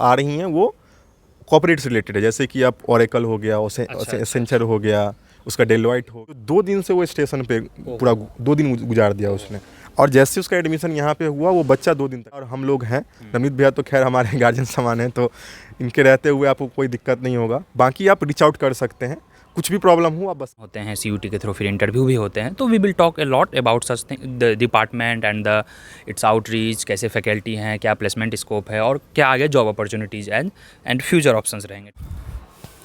आ रही हैं वो कॉर्पोरेट से रिलेटेड है, जैसे कि आप ओरेकल हो गया, एसेंचर हो गया, उसका डेलॉयट हो। 2 दिन से वो स्टेशन पे पूरा 2 दिन गुजार दिया उसने। और जैसे उसका एडमिशन यहाँ पे हुआ वो बच्चा 2 दिन तक, और हम लोग हैं नवनीत भैया तो खैर हमारे गार्जियन समान हैं, तो इनके रहते हुए आपको कोई दिक्कत नहीं होगा। बाकी आप रीच आउट कर सकते हैं, कुछ भी प्रॉब्लम हो आप बस होते हैं CUT के थ्रू, फिर इंटरव्यू भी होते हैं। तो we will talk a lot about such thing, the department and the its outreach, कैसे फैकल्टी हैं, क्या प्लेसमेंट स्कोप है और क्या आगे job opportunities and future options रहेंगे।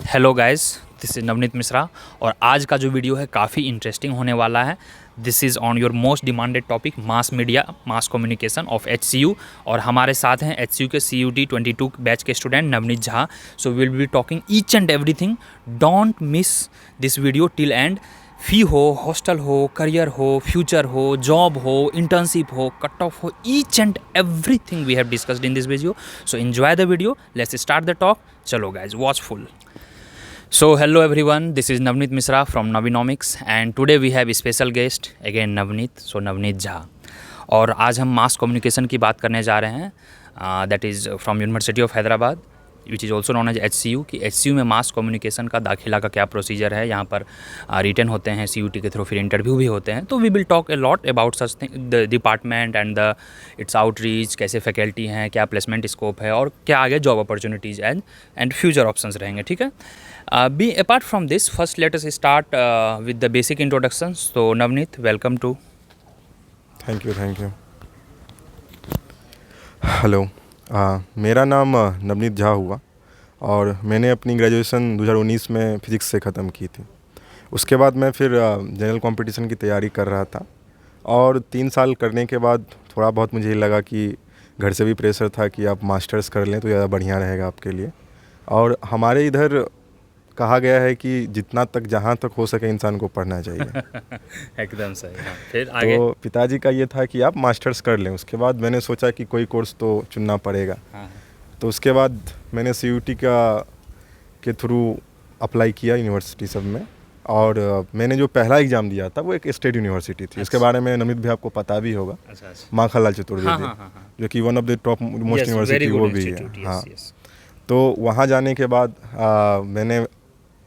Hello guys, this is Navneet Mishra और आज का जो वीडियो है काफ़ी इंटरेस्टिंग होने वाला है। This is on your most demanded topic, mass media, mass communication of HCU। और हमारे साथ हैं HCU के CUT 22 बैच के student Navneet Jha. So will be talking each and everything. Don't miss this video till end. Fee हो, hostel हो, career हो, future हो, जॉब हो, इंटर्नशिप हो, कट ऑफ हो, each and everything we have discussed in this video. So enjoy the video, let's start the talk. चलो guys, watchful. So hello everyone, this is Navneet Misra from Navinomics and today we have a special guest again Navneet, so Navneet Jha। और आज हम mass communication की बात करने जा रहे हैं, that is from university of Hyderabad which is also known as HCU। कि HCU में मास कम्युनिकेशन का दाखिला का क्या प्रोसीजर है। यहाँ पर रिटन होते हैं CUT के थ्रू, फिर इंटरव्यू भी होते हैं। तो we will talk a lot about such thing, the department and the its outreach, कैसे फैकल्टी हैं, क्या प्लेसमेंट स्कोप है और क्या आगे job opportunities and future options रहेंगे। ठीक है। Apart from this, first let us start with the basic introductions. So Navneet, welcome to। Thank you. Hello, मेरा नाम नवनीत झा हुआ और मैंने अपनी ग्रेजुएशन 2019 में फ़िज़िक्स से ख़त्म की थी। उसके बाद मैं फिर जनरल कंपटीशन की तैयारी कर रहा था और 3 साल करने के बाद थोड़ा बहुत मुझे लगा कि घर से भी प्रेशर था कि आप मास्टर्स कर लें तो ज़्यादा बढ़िया रहेगा आपके लिए। और हमारे इधर कहा गया है कि जितना तक जहाँ तक हो सके इंसान को पढ़ना चाहिए। एकदम सही। हाँ, फिर आगे? तो पिताजी का ये था कि आप मास्टर्स कर लें। उसके बाद मैंने सोचा कि कोई कोर्स तो चुनना पड़ेगा। हाँ। तो उसके बाद मैंने CUT के थ्रू अप्लाई किया यूनिवर्सिटी सब में। और मैंने जो पहला एग्ज़ाम दिया था वो एक स्टेट यूनिवर्सिटी थी। इसके बारे में नवनीत भी आपको पता भी होगा। अच्छा। माखनलाल चतुर्वेदी। हाँ। जो कि one of the top most university वो भी है। हाँ। yes। तो वहाँ जाने के बाद मैंने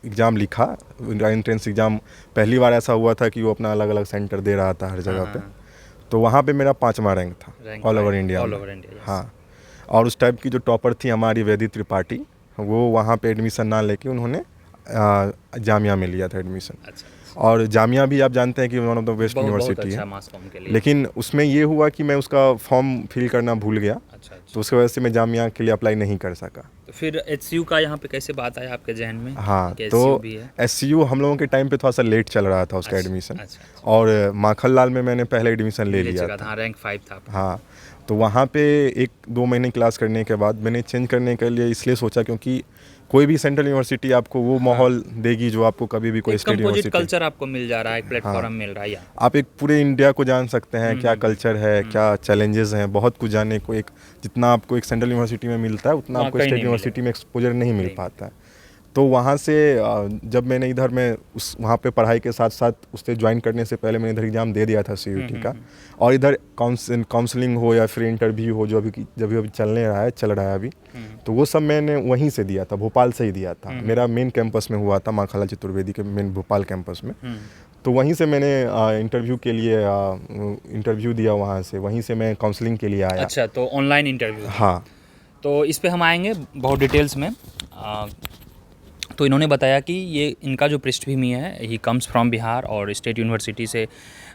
एग्ज़ाम लिखा, एंट्रेंस एग्ज़ाम। पहली बार ऐसा हुआ था कि वो अपना अलग अलग सेंटर दे रहा था हर जगह पे। तो वहाँ पे मेरा 5वां रैंक था ऑल ओवर इंडिया में। हाँ। और उस टाइप की जो टॉपर थी हमारी वेदी त्रिपाठी, वो वहाँ पे एडमिशन ना लेके उन्होंने जामिया में लिया था एडमिशन। अच्छा। और जामिया भी आप जानते हैं कि one of the best university है। लेकिन उसमें ये हुआ कि मैं उसका फॉर्म फिल करना भूल गया। अच्छा। तो उसकी वजह से मैं जामिया के लिए अप्लाई नहीं कर सका। तो फिर HCU का यहाँ पे कैसे बात आया आपके जहन में? हाँ, कि तो HCU भी है? SCU हम लोगों के टाइम पे थोड़ा सा लेट चल रहा था उसका एडमिशन। अच्छा। और माखनलाल में मैंने पहले एडमिशन ले लिया था। हाँ, रैंक 5 था। हाँ। तो वहाँ पे 1-2 महीने क्लास करने के बाद मैंने चेंज करने के लिए इसलिए सोचा क्योंकि कोई भी सेंट्रल यूनिवर्सिटी आपको वो माहौल देगी जो आपको कभी भी कोई स्टेट यूनिवर्सिटी, कल्चर आपको मिल जा रहा है, एक प्लेटफॉर्म मिल रहा है। आप एक पूरे इंडिया को जान सकते हैं क्या कल्चर है, क्या चैलेंजेस हैं, बहुत कुछ जानने को। एक जितना आपको एक सेंट्रल यूनिवर्सिटी में मिलता है उतना आपको स्टेट यूनिवर्सिटी में एक्सपोजर नहीं मिल पाता है। तो वहाँ से जब मैंने इधर में वहाँ पे पढ़ाई के साथ साथ उससे ज्वाइन करने से पहले मैंने इधर एग्ज़ाम दे दिया था CUT का। और इधर काउंसलिंग हो या फिर इंटरव्यू हो जो अभी चल रहा है अभी, तो वो सब मैंने वहीं से दिया था, भोपाल से ही दिया था। मेरा मेन कैंपस में हुआ था, माखनलाल चतुर्वेदी के मेन भोपाल कैंपस में। तो वहीं से मैंने इंटरव्यू के लिए इंटरव्यू दिया, वहाँ से वहीं से मैं काउंसलिंग के लिए आया। अच्छा, तो ऑनलाइन इंटरव्यू? हाँ। तो इस पे हम आएंगे बहुत डिटेल्स में। तो इन्होंने बताया कि ये इनका जो पृष्ठभूमि है, ही कम्स फ्रॉम बिहार और स्टेट यूनिवर्सिटी से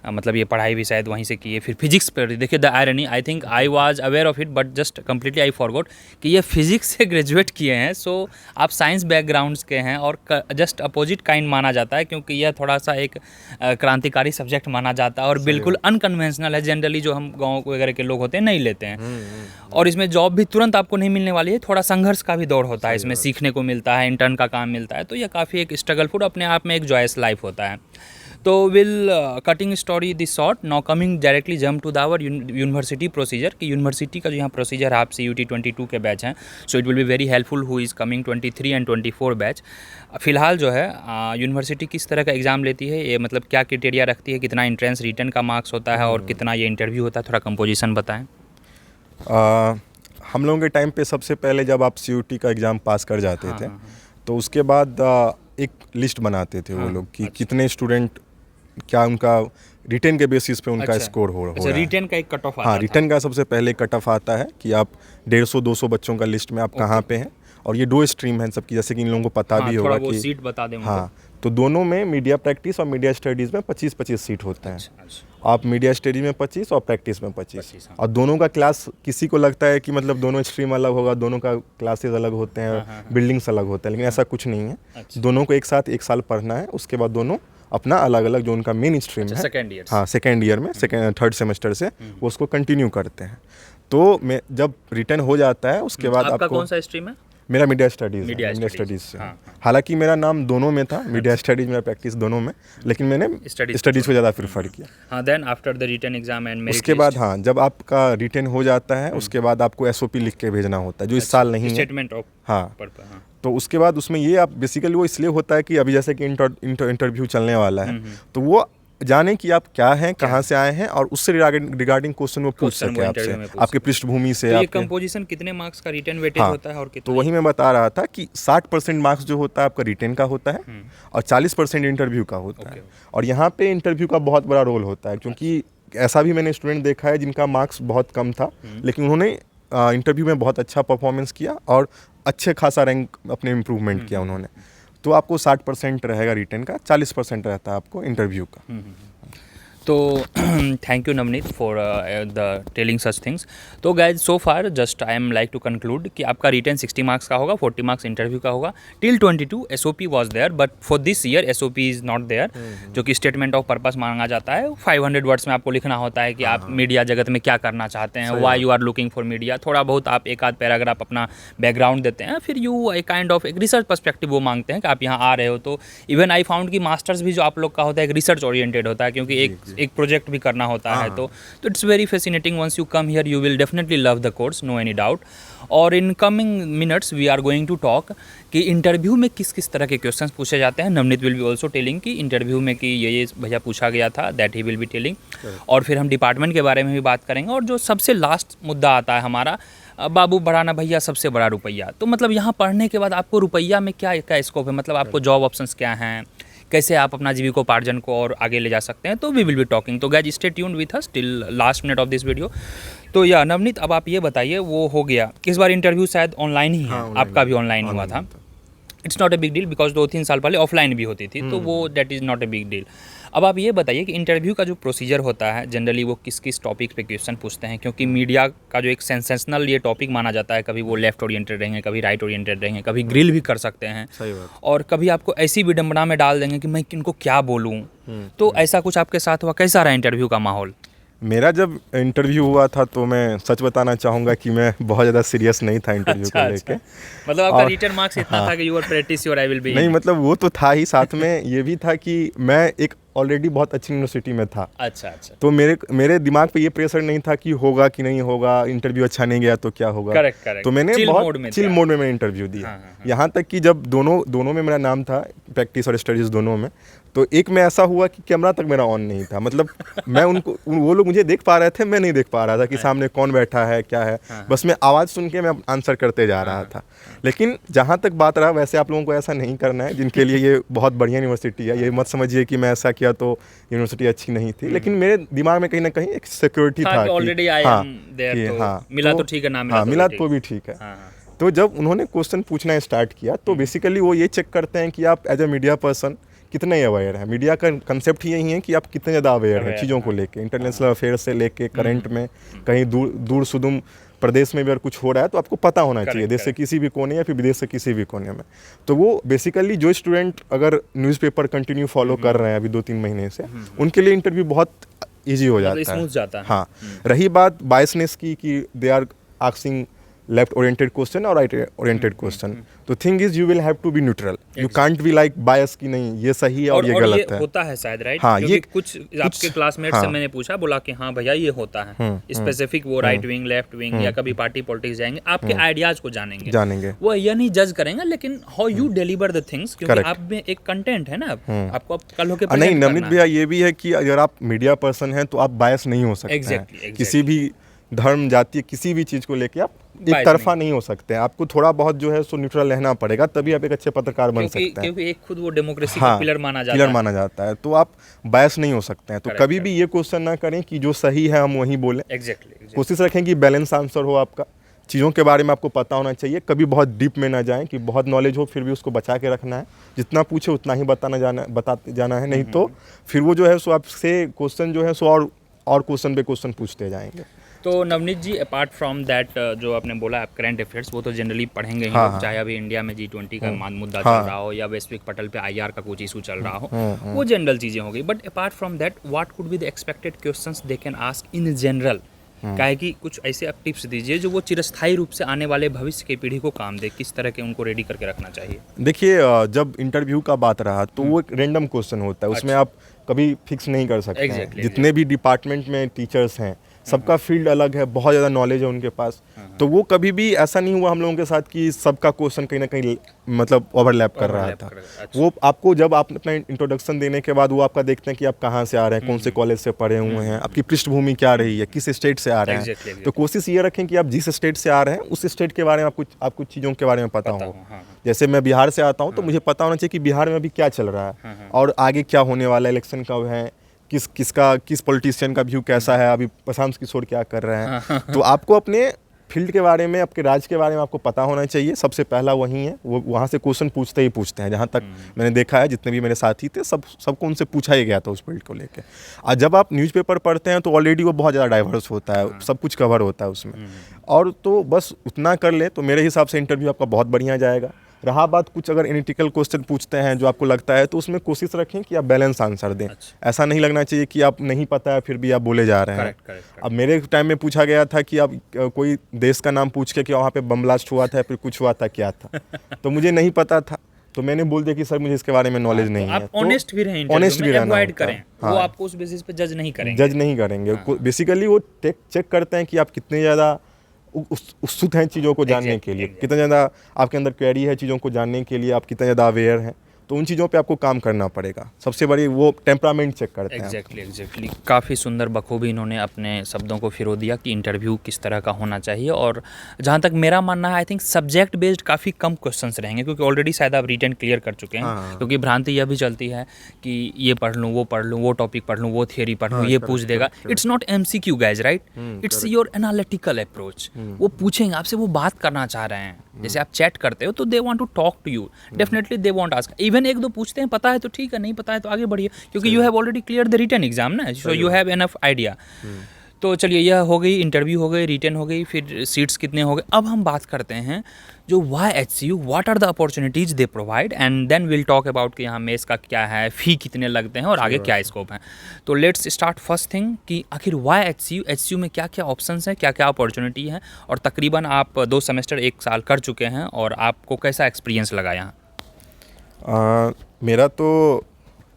मतलब ये पढ़ाई भी शायद वहीं से की है। फिर फिजिक्स पर देखिए, the irony, I think I was aware of it but just completely I forgot कि ये फिजिक्स से ग्रेजुएट किए हैं। सो आप साइंस बैकग्राउंड्स के हैं और जस्ट अपोजिट काइंड माना जाता है क्योंकि यह थोड़ा सा एक क्रांतिकारी सब्जेक्ट माना जाता है और बिल्कुल अनकन्वेंशनल है। जनरली जो हम गाँव वगैरह के लोग होते हैं नहीं लेते हैं। और इसमें जॉब भी तुरंत आपको नहीं मिलने वाली है, थोड़ा संघर्ष का भी दौर होता है, इसमें सीखने को मिलता है, इंटर्न का काम मिलता है। तो यह काफ़ी एक स्ट्रगलफुल अपने आप में एक जॉयस लाइफ होता है। तो will cutting story this short, now coming directly jump to the our university procedure. कि यूनिवर्सिटी का जो यहाँ प्रोसीजर है, आप CUT 22 के बैच हैं, so it will be very helpful who is coming 23 and 24 batch. फिलहाल जो है यूनिवर्सिटी किस तरह का एग्ज़ाम लेती है, ये मतलब क्या क्राइटेरिया रखती है, कितना इंट्रेंस रिटर्न का मार्क्स होता है और कितना ये इंटरव्यू होता है, थोड़ा कंपोजिशन बताएँ। हम लोगों के टाइम पे सबसे पहले जब आप CUT का एग्ज़ाम पास कर जाते थे तो उसके बाद एक लिस्ट बनाते थे वो लोग कि कितने स्टूडेंट, क्या उनका रिटेन के बेसिस पे उनका स्कोर हो रहा है। रिटेन का एक कट ऑफ आता हाँ, रिटेन का सबसे पहले कट ऑफ आता है कि आप 150-200 बच्चों का लिस्ट में आप कहाँ पे हैं। और ये 2 स्ट्रीम हैं सबकी, जैसे कि इन लोगों को पता भी होगा कि सीट बता दें। हाँ, तो दोनों में मीडिया प्रैक्टिस और मीडिया स्टडीज़ में 25-25 सीट होते हैं। आप मीडिया स्टडी में 25 और प्रैक्टिस में 25। और दोनों का क्लास, किसी को लगता है कि मतलब दोनों स्ट्रीम अलग होगा, दोनों का क्लासेस अलग होते हैं, बिल्डिंग्स अलग होते हैं, लेकिन ऐसा कुछ नहीं है। दोनों को एक साथ 1 साल पढ़ना है, उसके बाद दोनों अपना अलग अलग जो उनका मेन स्ट्रीम है, सेकेंड ईयर में, थर्ड सेमेस्टर से वो उसको कंटिन्यू करते हैं। तो मैं जब रिटर्न हो जाता है उसके बाद आपका कौन सा स्ट्रीम है? मेरा मीडिया स्टडीज़ से। हालांकि मेरा नाम दोनों में था, मीडिया स्टडीज़ मेरा प्रैक्टिस दोनों में, लेकिन मैंने स्टडीज़ को ज़्यादा प्रेफर किया। हाँ, then after the written exam and उसके बाद हाँ, जब आपका रिटन हो जाता है उसके बाद आपको SOP लिख के भेजना होता है, जो इस साल नहीं है, स्टेटमेंट ऑफ। हाँ, तो उसके बाद उसमें ये आप बेसिकली वो इसलिए होता है कि अभी जैसे कि इंटरव्यू चलने वाला है, तो वो जाने कि आप क्या हैं, कहाँ से आए हैं, और उससे रिगार्डिंग क्वेश्चन वो पूछ सके आपसे, आपके पृष्ठभूमि से। तो ये कंपोजिशन कितने मार्क्स का रिटन वेटेज होता है और कितना? तो वही मैं बता रहा था कि 60% मार्क्स जो होता है आपका रिटन का होता है और 40% इंटरव्यू का होता है। और यहाँ पे इंटरव्यू का बहुत बड़ा रोल होता है, क्योंकि ऐसा भी मैंने स्टूडेंट देखा है जिनका मार्क्स बहुत कम था, लेकिन उन्होंने इंटरव्यू में बहुत अच्छा परफॉर्मेंस किया और अच्छे खासा रैंक अपने इम्प्रूवमेंट किया उन्होंने। तो आपको 60% रहेगा रिटन का, 40% रहता है आपको इंटरव्यू का। तो thank you Navneet for the telling such things. तो guys so far just I am like to conclude कि आपका रिटन 60 मार्क्स का होगा, 40 मार्क्स इंटरव्यू का होगा। Till 22 SOP was there, but for this year SOP is not there, जो कि statement of purpose मांगा जाता है। 500 वर्ड्स में आपको लिखना होता है कि आप मीडिया जगत में क्या करना चाहते हैं, why you are looking for media. थोड़ा बहुत आप एक आध पैराग्राफ अपना बैकग्राउंड देते हैं, फिर यू एक काइंड ऑफ एक रिसर्च पर्सपेक्टिव वो मांगते हैं कि आप यहाँ आ रहे हो। तो इवन आई फाउंड कि मास्टर्स भी जो आप लोग का होता है एक रिसर्च ओरिएंटेड होता है, क्योंकि एक प्रोजेक्ट भी करना होता है। तो it's very fascinating. Once you come here you will definitely love the course, no any doubt. और in coming minutes we are going to talk कि इंटरव्यू में किस किस तरह के क्वेश्चंस पूछे जाते हैं। Navneet will be also telling कि इंटरव्यू में कि ये भैया पूछा गया था, that he will be telling. और फिर हम डिपार्टमेंट के बारे में भी बात करेंगे। और जो सबसे लास्ट मुद्दा आता है हमारा, बाबू बढ़ाना भैया सबसे बड़ा रुपया। तो मतलब यहाँ पढ़ने के बाद आपको रुपया में क्या स्कोप है, मतलब आपको जॉब ऑप्शंस क्या हैं, कैसे आप अपना जीविकोपार्जन को और आगे ले जा सकते हैं। तो वी विल बी टॉकिंग। तो guys stay tuned with us till last minute of this video. तो या नवनीत, अब आप ये बताइए, वो हो गया इस बार इंटरव्यू शायद ऑनलाइन ही है, आपका भी ऑनलाइन हुआ था। It's not a big deal because 2-3 साल पहले ऑफलाइन भी होती थी, तो वो that is not a big deal. अब आप ये बताइए कि इंटरव्यू का जो प्रोसीजर होता है जनरली वो किस किस टॉपिक पे क्वेश्चन पूछते हैं, क्योंकि मीडिया का जो एक सेंसेशनल ये टॉपिक माना जाता है, कभी वो लेफ्ट ओरिएंटेड रहेंगे, कभी राइट ओरिएंटेड रहेंगे, कभी ग्रिल भी कर सकते हैं, सही बात। और कभी आपको ऐसी विडंबना में डाल देंगे कि मैं किनको क्या बोलूँ। तो ऐसा कुछ आपके साथ हुआ? कैसा रहा इंटरव्यू का माहौल? मेरा जब इंटरव्यू हुआ था तो मैं सच बताना चाहूँगा कि मैं बहुत ज़्यादा सीरियस नहीं था इंटरव्यू को लेके। मतलब आपका रिटन मार्क्स इतना था कि you are pretty sure I will be? नहीं, मतलब वो तो था ही, साथ में ये भी था कि मैं एक ऑलरेडी बहुत अच्छी यूनिवर्सिटी में था। अच्छा। तो मेरे दिमाग पे ये प्रेशर नहीं था कि होगा कि नहीं होगा, इंटरव्यू अच्छा नहीं गया तो क्या होगा। करेक्ट। तो मैंने बहुत चिल मोड में इंटरव्यू दिया। यहाँ तक कि जब दोनों में मेरा नाम था, प्रैक्टिस और स्टडीज़ दोनों में, तो एक में ऐसा हुआ कि कैमरा तक मेरा ऑन नहीं था। मतलब मैं वो लोग मुझे देख पा रहे थे, मैं नहीं देख पा रहा था कि सामने कौन बैठा है, क्या है। बस मैं आवाज़ सुन के मैं आंसर करते जा रहा था। लेकिन जहाँ तक बात रहा, वैसे आप लोगों को ऐसा नहीं करना है, जिनके लिए ये बहुत बढ़िया यूनिवर्सिटी है। ये मत समझिए कि मैं ऐसा किया तो यूनिवर्सिटी अच्छी नहीं थी, लेकिन मेरे दिमाग में कहीं ना कहीं एक सिक्योरिटी था कि मिला तो ठीक है, ना मिला तो भी ठीक है। तो जब उन्होंने क्वेश्चन पूछना स्टार्ट किया तो बेसिकली वो ये चेक करते हैं कि आप एज ए मीडिया पर्सन कितने अवेयर है। मीडिया का कंसेप्ट ही यही है कि आप कितने ज़्यादा अवेयर हैं चीज़ों को लेके, इंटरनेशनल अफेयर से लेके करंट में, कहीं दूर सुदूर प्रदेश में भी अगर कुछ हो रहा है तो आपको पता होना चाहिए, देश से किसी भी कोने या फिर विदेश से किसी भी कोने में। तो वो बेसिकली जो स्टूडेंट अगर न्यूज़पेपर कंटिन्यू फॉलो कर रहे हैं अभी 2-3 महीने से, उनके लिए इंटरव्यू बहुत ईजी हो जाता है। हाँ, रही बात बायसनेस की कि they are asking left oriented question और राइट ओरिएंटेड क्वेश्चन, तो thing is you will have to be neutral, you can't be like bias कि नहीं ये सही है और ये गलत है। होता है शायद, राइट? हाँ, ये कुछ आपके क्लासमेट से मैंने पूछा, बोला कि हाँ भैया ये होता है स्पेसिफिक, वो राइट विंग लेफ्ट विंग या कभी पार्टी पॉलिटिक्स जाएंगे, आपके आइडियाज को जानेंगे। वो ये नहीं जज करेंगे, लेकिन how you deliver the things, क्योंकि आप में एक कंटेंट है ना, आपको कल होके नहीं। नवनीत भैया ये भी है कि अगर आप मीडिया पर्सन हैं तो आप बायस नहीं हो सकते हैं। किसी भी धर्म जाति किसी भी चीज़ को लेके आप एक तरफा नहीं हो सकते हैं, आपको थोड़ा बहुत जो है सो न्यूट्रल रहना पड़ेगा, तभी आप एक अच्छे पत्रकार बन सकते हैं। क्योंकि एक खुद वो डेमोक्रेसी का पिलर माना जाता है, तो आप बायस नहीं हो सकते हैं। तो कभी भी ये क्वेश्चन ना करें कि जो सही है हम वही बोलें। एग्जैक्टली। कोशिश रखें कि बैलेंस आंसर हो, आपका चीज़ों के बारे में आपको पता होना चाहिए। कभी बहुत डीप में ना जाएं कि बहुत नॉलेज हो फिर भी उसको बचा के रखना है, जितना पूछे उतना ही बताते जाना है, नहीं तो फिर वो जो है सो आपसे क्वेश्चन जो है सो और क्वेश्चन पे क्वेश्चन पूछते जाएंगे। तो नवनीत जी, अपार्ट फ्रॉम दैट, जो आपने बोला आप करंट अफेयर्स वो तो जनरली पढ़ेंगे ही लोग, चाहे अभी इंडिया में G20 का मुद्दा चल रहा हो या वैश्विक पटल पे IR का कुछ इशू चल रहा हो, वो जनरल चीज़ें हो गई। But apart from that, what could be the expected questions they can ask in general? काहे कि कुछ ऐसे आप टिप्स दीजिए जो वो चिरस्थायी रूप से आने वाले भविष्य की पीढ़ी को काम दे, किस तरह के उनको रेडी करके रखना चाहिए? देखिए, जब इंटरव्यू का बात रहा तो वो एक रैंडम क्वेश्चन होता है, उसमें आप कभी फिक्स नहीं कर सकते हैं। जितने भी डिपार्टमेंट में टीचर्स हैं सबका फील्ड अलग है, बहुत ज़्यादा नॉलेज है उनके पास, तो वो कभी भी ऐसा नहीं हुआ हम लोगों के साथ कि सबका क्वेश्चन कहीं ना कहीं मतलब ओवरलैप कर रहा था। वो आपको जब आप अपना इंट्रोडक्शन देने के बाद वो आपका देखते हैं कि आप कहाँ से आ रहे हैं, कौन से कॉलेज से पढ़े हुए हैं, आपकी पृष्ठभूमि क्या रही है, किस स्टेट से आ रहे हैं। तो कोशिश ये रखें कि आप जिस स्टेट से आ रहे हैं उस स्टेट के बारे में आपको चीज़ों के बारे में पता हो। जैसे मैं बिहार से आता हूँ तो मुझे पता होना चाहिए कि बिहार में अभी क्या चल रहा है और आगे क्या होने वाला है, इलेक्शन कब है, किस पॉलिटिशियन का व्यू कैसा है, अभी प्रशांत किशोर क्या कर रहे हैं। तो आपको अपने फील्ड के बारे में, आपके राज्य के बारे में आपको पता होना चाहिए। सबसे पहला वही है, वो वहाँ से क्वेश्चन पूछते हैं। जहाँ तक मैंने देखा है, जितने भी मेरे साथी थे सबको उनसे पूछा ही गया था उस फील्ड को लेकर। और जब आप न्यूज़पेपर पढ़ते हैं तो ऑलरेडी वो बहुत ज़्यादा डाइवर्स होता है, सब कुछ कवर होता है उसमें, और तो बस उतना कर ले तो मेरे हिसाब से इंटरव्यू आपका बहुत बढ़िया जाएगा। रहा बात कुछ अगर एनालिटिकल क्वेश्चन पूछते हैं जो आपको लगता है, तो उसमें कोशिश रखें कि आप बैलेंस आंसर दें। ऐसा नहीं लगना चाहिए कि आप नहीं पता है फिर भी आप बोले जा रहे हैं। अब मेरे टाइम में पूछा गया था कि आप कोई देश का नाम पूछ के कि वहाँ पे बम ब्लास्ट हुआ था, फिर कुछ हुआ था, क्या था, तो मुझे नहीं पता था, तो मैंने बोल दिया कि सर मुझे इसके बारे में नॉलेज नहीं है। आप ऑनेस्ट भी रहें, ऑनेस्ट भी रहना करें, वो आपको उस बेसिस पे जज नहीं करेंगे। बेसिकली वो चेक करते हैं कि आप कितने ज़्यादा उत्सुक हैं चीज़ों को जानने के लिए, कितना ज़्यादा आपके अंदर क्वेरी है चीज़ों को जानने के लिए, आप कितना ज़्यादा अवेयर हैं। तो उन चीज़ों पे आपको काम करना पड़ेगा। सबसे बड़ी वो टेम्परामेंट चेक करते हैं। एग्जैक्टली। काफ़ी सुंदर बखूबी इन्होंने अपने शब्दों को फिरो दिया कि इंटरव्यू किस तरह का होना चाहिए। और जहाँ तक मेरा मानना है, आई थिंक सब्जेक्ट बेस्ड काफ़ी कम क्वेश्चंस रहेंगे, क्योंकि ऑलरेडी शायद आप रिटन क्लियर कर चुके हैं। क्योंकि भ्रांति यह भी चलती है कि ये पढ़ लूँ, वो टॉपिक पढ़ लूँ, वो थियरी पढ़ लूँ, ये पूछ देगा। It's not MCQ guys, right? It's your analytical approach. वो पूछेंगे आपसे, वो बात करना चाह रहे हैं। जैसे आप चैट करते हो तो they want to talk to you, definitely they want ask. Even एक दो पूछते हैं, पता है तो ठीक है, नहीं पता है तो आगे बढ़िए, क्योंकि you have already clear the written exam ना, so you have enough idea. तो चलिए, यह हो गई इंटरव्यू, हो गई रिटन, हो गई, फिर सीट्स कितने हो गए। अब हम बात करते हैं जो YHCU, what are the opportunities they provide, and then will talk about कि यहाँ मेस का क्या है, फ़ी कितने लगते हैं और आगे क्या स्कोप है। तो लेट्स स्टार्ट फर्स्ट थिंग कि आखिर HCU में क्या क्या ऑप्शंस हैं, क्या क्या अपॉर्चुनिटी है, और तकरीबन आप 2 सेमेस्टर 1 साल कर चुके हैं, और आपको कैसा एक्सपीरियंस लगा यहाँ? मेरा तो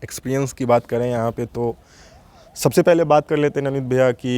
एक्सपीरियंस की बात करें यहाँ पे, तो सबसे पहले बात कर लेते हैं नमित भैया कि